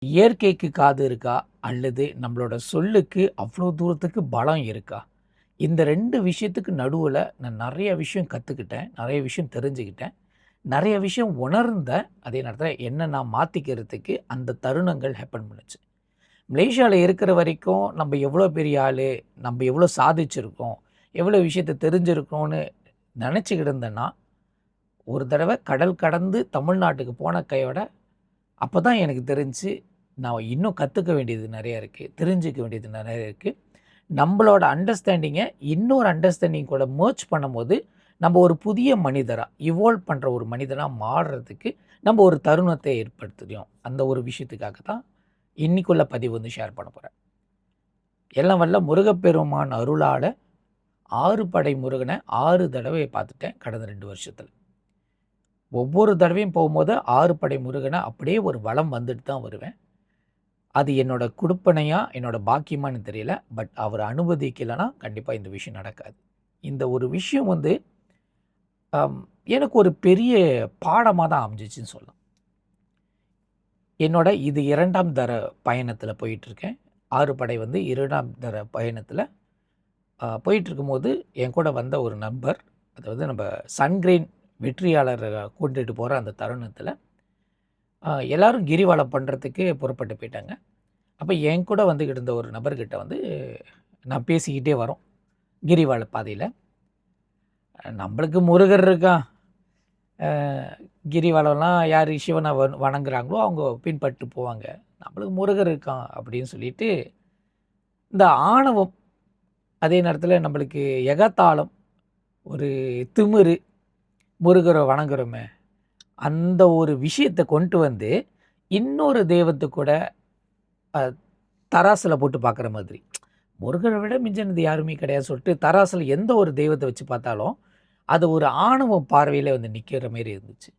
இயற்கைக்கு காது இருக்கா? அல்லது நம்மளோட சொல்லுக்கு அவ்வளோ தூரத்துக்கு பலம் இருக்கா? இந்த 2 விஷயத்துக்கு நடுவுல நான் நெறைய விஷயம் கத்துக்கிட்டேன். நெறைய விஷயம் தெரிஞ்சுக்கிட்டேன். நெறைய விஷயம் உணர்ந்தேன். அதே நேரத்தில என்ன நான் மாத்திக்கிறதுக்கு அந்த தருணங்கள் ஹேப்பன் பண்ணுச்சு. மலேசியால இருக்கிற வரைக்கும் நம்ம எவ்வளோ பெரிய ஆளு, நம்ம எவ்வளோ சாதிச்சிருக்கோம், எவ்வளோ விஷயத்த தெரிஞ்சிருக்கோம்னு நெனச்சுக்கிட்டு இருந்தேன்னா, ஒரு தடவ கடல் கடந்து தமிழ்நாட்டுக்கு போன கையோட அப்பதான் எனக்கு தெரிஞ்சுச்சு, நான் இன்னும் கத்துக்க வேண்டியது நெறைய இருக்கு. தெரிஞ்சுக்க வேண்டியது நெறைய இருக்கு. நம்பளோட அண்டர்ஸ்டாண்டிங்க இன்னொரு அண்டர்ஸ்டாண்டிங் கூட மெர்ஜ் பண்ணும்போது, நம்ம ஒரு புதிய மனிதரா, இவால்வ் பண்ற ஒரு மனிதனா மாறுறதுக்கு நம்ம ஒரு தருணத்தை ஏற்படுத்தினோம். அந்த ஒரு விஷயத்துக்காக தான் இன்னைக்குள்ள பதிவு வந்து ஷேர் பண்ண போறேன். எல்லாம் வல்ல முருகப்பெருமான் அருளால 6 படை முருகன 6 தடவை பார்த்துட்டேன் கடந்த 2 வருஷத்துல. ஒவ்வொரு தடவையும் போகும்போது 6 படை முருகன அப்படியே ஒரு வலம் வந்துட்டு தான் வருவேன். அது என்னோட குடுப்பனையா, என்னோட பாக்கியமான்னு தெரியல. பட் அவர் அனுமதிக்கலன்னா, கண்டிப்பா இந்த விஷயம் நடக்காது. இந்த ஒரு விஷயம் வந்து அம் எனக்கு ஒரு பெரிய பாடமா தான் அமைஞ்சிச்சுன்னு சொல்லலாம். என்னோட இது 2ஆம் தர பயணத்தில போயிட்டுருக்கேன். 6 படை வந்து 2ஆம் தர பயணத்தில போயிட்டுருக்கும்போது, என் கூட வந்த ஒரு நண்பர், அதாவது நம்ம சன்கிரீன் வெற்றியாளர கூட்டிட்டு போற அந்த தருணத்தில, எல்லாரும் கிரிவலம் பண்றதுக்கு புறப்பட்டு போயிட்டாங்க. அப்ப என் கூட வந்துகிட்டு இருந்த ஒரு நபர்கிட்ட வந்து நான் பேசிக்கிட்டே வரோம். கிரிவல பாதையில. நம்மளுக்கு முருகர் இருக்கான். அ கிரிவலம்லாம் யாரு சிவன வணங்குறாங்களோ, அவங்க பின்பற்றி போவாங்க. நம்மளுக்கு முருகர் இருக்கான் அப்படின்னு சொல்லிட்டு, இந்த ஆணவம், அதே நேரத்தில நம்மளுக்கு எகத்தாளம், ஒரு திமிரு, முருகர வணங்குறோமே, அந்த ஒரு விஷயத்த கொண்டு வந்து, இன்னொரு தெய்வத்த கூட அ தராசுல போட்டு பார்க்குற மாதிரி. முருகர விட மிஞ்சினது யாருமே கிடையாதுன்னு சொல்லிட்டு, தராசுல எந்த ஒரு தெய்வத்த வச்சு பார்த்தாலும், அது ஒரு ஆணவ பார்வையில வந்து நிக்கிற மாரி இருந்துச்சு.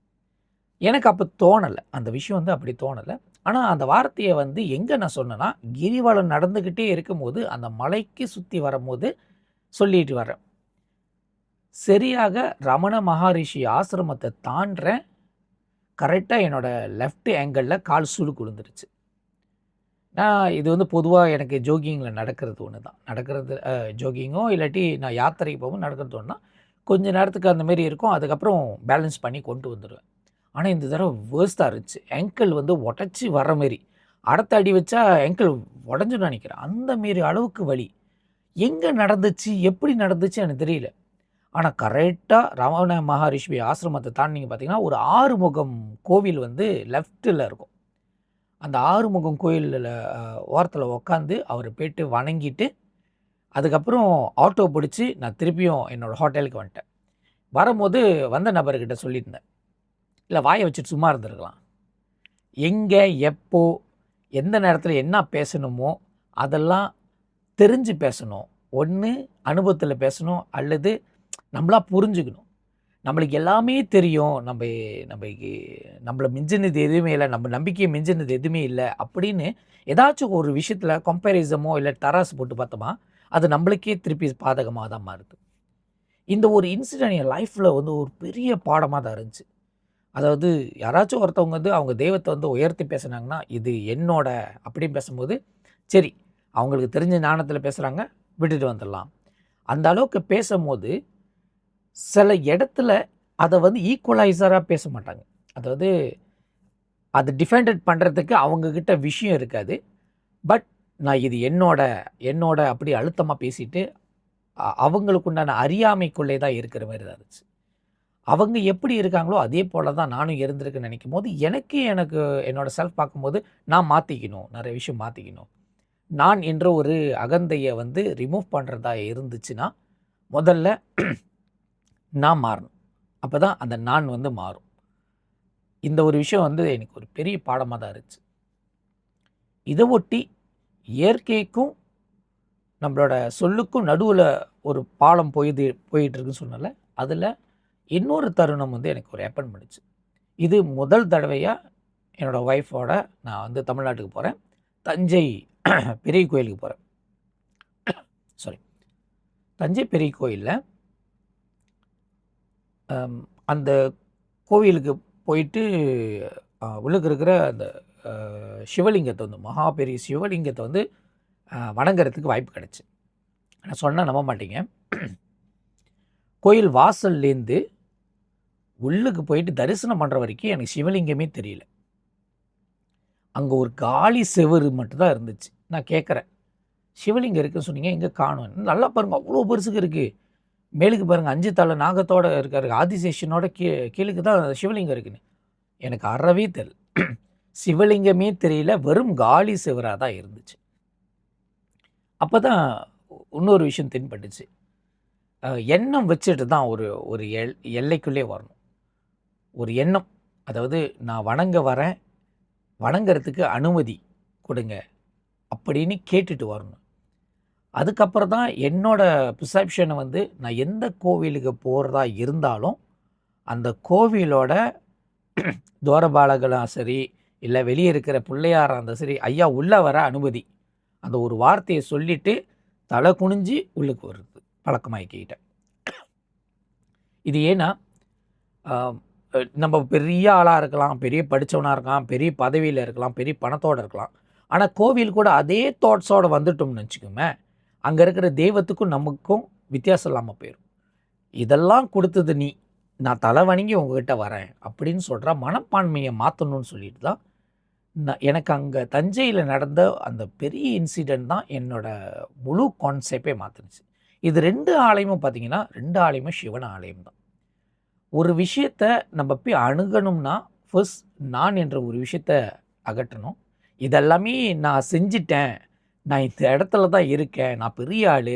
எனக்கு அப்ப தோணல. அந்த விஷயம் வந்து அப்படி தோணல. ஆனா, அந்த வார்த்தைய வந்து எங்க நான் சொன்னேன்னா, கிரிவலம் நடந்துகிட்டே இருக்கும்போது, அந்த மலைக்கு சுத்தி வரும்போது சொல்லிட்டு வரேன். சரியாக ரமண மகாரிஷி ஆசிரமத்த தாண்டுறேன். கரெக்ட்டா என்னோட லெஃப்ட் ஆங்கிள்ல கால் சுளுக்கு விழுந்துருச்சு. நான் இது வந்து பொதுவா எனக்கு ஜோக்கிங்கில நடக்கிறது ஒண்ணு தான். நடக்கிறது ஜோக்கிங்கோ இல்லாட்டி நான் யாத்திரைக்கு போகும்போது நடக்கிறது ஒண்ணு தான். கொஞ்ச நேரத்துக்கு அந்த மாரி இருக்கும். அதுக்கப்புறம் பேலன்ஸ் பண்ணி கொண்டு வந்துருவேன். ஆனா, இந்த தடவ வேர்ஸ்ட்டா இருந்துச்சு. ஆங்கிள் வந்து உடைச்சு வர்ற மாரி. அடுத்த அடி வச்சா ஆங்கிள் உடைஞ்சிரும்னு நெனைக்கிறேன். அந்த மாரி அளவுக்கு வலி. எங்க நடந்துச்சு? எப்படி நடந்துச்சு? எனக்கு தெரியல. ஆனா, கரெக்ட்டா ரமண மகரிஷி ஆசிரமத்த தாண்டுனீங்க பார்த்தீங்கன்னா, ஒரு ஆறுமுகம் கோவில் வந்து லெஃப்ட்ல இருக்கும். அந்த ஆறுமுகம் கோயில்ல ஓரத்தில உட்காந்து அவர போயிட்டு வணங்கிட்டு, அதுக்கப்புறம் ஆட்டோ புடிச்சு நான் திருப்பியும் என்னோட ஹோட்டலுக்கு வந்துட்டேன். வரும்போது வந்த நபர்கிட்ட சொல்லியிருந்தேன். இல்ல வாய வச்சுட்டு சும்மா இருந்திருக்கலாம். எங்க, எப்போ, எந்த நேரத்தில என்ன பேசணுமோ, அதெல்லாம் தெரிஞ்சு பேசணும். ஒண்ணு அனுபவத்தில பேசணும், அல்லது நம்மளா புரிஞ்சுக்கணும். நம்மளுக்கு எல்லாமே தெரியும். நம்பைக்கு நம்மள மிஞ்சினது எதுவுமே இல்ல. நம்ம நம்பிக்கைய மிஞ்சினது எதுவுமே இல்ல. அப்படின்னு ஏதாச்சும் ஒரு விஷயத்தில கம்பேரிசமோ, இல்ல தராசு போட்டு பார்த்தோமா, அது நம்மளுக்கே திருப்பி பாதகமா தான் மாறுது. இந்த ஒரு இன்சிடென்ட் என் லைஃப்ல வந்து ஒரு பெரிய பாடமா தான் இருந்துச்சு. அதாவது யாராச்சும் ஒருத்தவங்க வந்து அவங்க தெய்வத்த வந்து உயர்த்தி பேசுனாங்கன்னா, இது என்னோட அப்படின்னு பேசும்போது, சரி அவங்களுக்கு தெரிஞ்ச ஞானத்தில பேசுறாங்க, விட்டுட்டு வந்துடலாம். அந்த அளவுக்கு பேசும்போது, சில இடத்துல அத வந்து ஈக்குவலைசரா பேச மாட்டாங்க. அதாவது அத டிஃபெண்டட் பண்றதுக்கு அவங்க கிட்ட விஷயம் இருக்காது. பட் நான் இது என்னோட என்னோட அப்படி அழுத்தமா பேசிட்டு, அவங்களுக்கு உண்டான அறியாமைக்குள்ளே தான் இருக்கிற மாரி தான் இருந்துச்சு. அவங்க எப்படி இருக்காங்களோ, அதே போல தான் நானும் இருந்திருக்கேன்னு நெனைக்கும்போது, எனக்கு என்னோட செல்ஃப் பார்க்கும்போது, நான் மாத்திக்கணும். நெறைய விஷயம் மாத்திக்கணும். நான் என்ற ஒரு அகந்தைய வந்து ரிமூவ் பண்றதா இருந்துச்சுன்னா, முதல்ல நான் மாறணும். அப்பதான் அந்த நான் வந்து மாறும். இந்த ஒரு விஷயம் வந்து எனக்கு ஒரு பெரிய பாடமா தான் இருந்துச்சு. இத ஒட்டி இயற்கைக்கும், நம்மளோட சொல்லுக்கும் நடுவுல ஒரு பாலம் போயிட்டு இருக்குன்னு சொன்னேன்ல, அதுல இன்னொரு தருணம் வந்து எனக்கு ஒரு ஹேப்பன் பண்ணுச்சு. இது முதல் தடவையா என்னோட ஒய்ஃபோட நான் வந்து தமிழ்நாட்டுக்கு போறேன். தஞ்சை பெரிய கோயிலுக்கு போறேன். சாரி. தஞ்சை பெரிய கோயில்ல அம் அந்த கோவிலுக்கு போயிட்டு உள்ளுக்கு இருக்கிற அந்த சிவலிங்கத்தை வந்து மகா பெரிய சிவலிங்கத்தை வந்து வணங்குறதுக்கு வாய்ப்பு கிடச்சி. நான் சொன்னால் நம்ப மாட்டீங்க. கோயில் வாசல்லேருந்து உள்ளுக்கு போயிட்டு தரிசனம் பண்ணுற வரைக்கும் எனக்கு சிவலிங்கமே தெரியல. அங்கே ஒரு காலி செவுரு மட்டும்தான் இருந்துச்சு. நான் கேட்குறேன், சிவலிங்கம் இருக்குன்னு சொன்னீங்க, எங்கே காணும்? நல்லா பாருங்கள், அவ்வளோ பெருசுக்கு இருக்குது. மேலுக்கு பாருங்கள், 5 தலை நாகத்தோடு இருக்காரு, ஆதிசேஷனோட கீழுக்கு தான் சிவலிங்கம் இருக்குன்னு. எனக்கு அறவே தெரியல. சிவலிங்கமே தெரியல, வெறும் காலி செவராக தான் இருந்துச்சு. அப்போ தான் இன்னொரு விஷயம் தென்பட்டுச்சு. எண்ணம் வச்சுட்டு தான் ஒரு ஒரு எல்லைக்குள்ளே வரணும். ஒரு எண்ணம், அதாவது நான் வணங்க வரேன், வணங்குறதுக்கு அனுமதி கொடுங்க அப்படின்னு கேட்டுட்டு வரணும். அதுக்கப்புறம் தான் என்னோடய ப்ரிசெப்ஷனை வந்து நான் எந்த கோவிலுக்கு போகிறதா இருந்தாலும் அந்த கோவிலோட துவாரபாலகளாக சரி, இல்லை வெளியே இருக்கிற பிள்ளையாராக இருந்தால் சரி, ஐயா உள்ளே வர அனுமதி, அந்த ஒரு வார்த்தையை சொல்லிவிட்டு தலை குனிஞ்சு உள்ளுக்கு வருது பழக்கமாக்கிக்கிட்டேன். இது ஏன்னா நம்ம பெரிய ஆளாக இருக்கலாம், பெரிய படித்தவனாக இருக்கலாம், பெரிய பதவியில் இருக்கலாம், பெரிய பணத்தோடு இருக்கலாம். ஆனால் கோவில் கூட அதே தாட்ஸோடு வந்துட்டோம்னு வச்சுக்கோமே, அங்கே இருக்கிற தெய்வத்துக்கும் நமக்கும் வித்தியாசம் இல்லாமல் போயிடும். இதெல்லாம் கொடுத்தது நீ, நான் தலை வணங்கி உங்ககிட்ட வரேன் அப்படின்னு சொல்கிற மனப்பான்மையை மாற்றணும்னு சொல்லிட்டு தான் எனக்கு அங்கே தஞ்சையில் நடந்த அந்த பெரிய இன்சிடெண்ட் தான் என்னோடய முழு கான்செப்டே மாற்றினுச்சு. இது 2 ஆலயமும் பார்த்திங்கன்னா 2 ஆலயமும் சிவன் ஆலயம் தான். ஒரு விஷயத்தை நம்ம போய் அணுகணும்னா ஃபர்ஸ்ட் நான் என்ற ஒரு விஷயத்தை அகற்றணும். இதெல்லாமே நான் செஞ்சிட்டேன், நான் இந்த இடத்துல தான் இருக்கேன், நான் பெரிய ஆள்,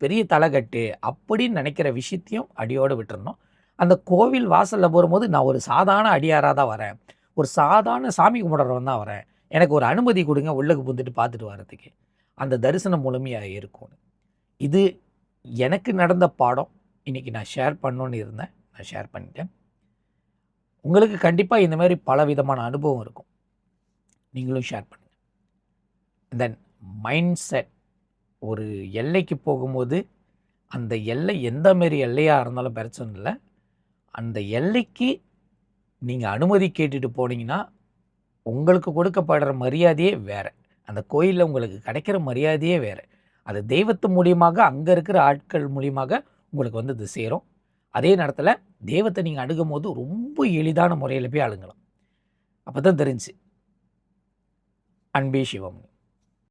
பெரிய தலைகட்டு அப்படின்னு நினைக்கிற விஷயத்தையும் அடியோடு விட்டுறணும். அந்த கோவில் வாசலில் போகும்போது நான் ஒரு சாதாரண அடியாராக தான் வரேன், ஒரு சாதாரண சாமி கும்பிட்றவன் தான் வரேன், எனக்கு ஒரு அனுமதி கொடுங்க உள்ளுக்கு புந்துட்டு பார்த்துட்டு வர்றதுக்கு, அந்த தரிசனம் முழுமையாக இருக்கும். இது எனக்கு நடந்த பாடம். இன்றைக்கி நான் ஷேர் பண்ணணுன்னு இருந்தேன், நான் ஷேர் பண்ணிட்டேன். உங்களுக்கு கண்டிப்பாக இந்த மாதிரி பல விதமான அனுபவம் இருக்கும், நீங்களும் ஷேர் பண்ணுங்கள். தென் மைண்ட் செட், ஒரு எல்லைக்கு போகும்போது அந்த எல்லை எந்த மாரி எல்லையாக இருந்தாலும் பிரச்சனை இல்லை, அந்த எல்லைக்கு நீங்கள் அனுமதி கேட்டுட்டு போனீங்கன்னா உங்களுக்கு கொடுக்கப்படுற மரியாதையே வேறு, அந்த கோயிலில் உங்களுக்கு கிடைக்கிற மரியாதையே வேறு. அது தெய்வத்து மூலியமாக அங்கே இருக்கிற ஆட்கள் மூலியமாக உங்களுக்கு வந்து இது சேரும். அதே நேரத்தில் தெய்வத்தை நீங்கள் அணுகும் போது ரொம்ப எளிதான முறையில் போய் அணுகலாம். அப்போ தான் தெரிஞ்சு அன்பே சிவம்.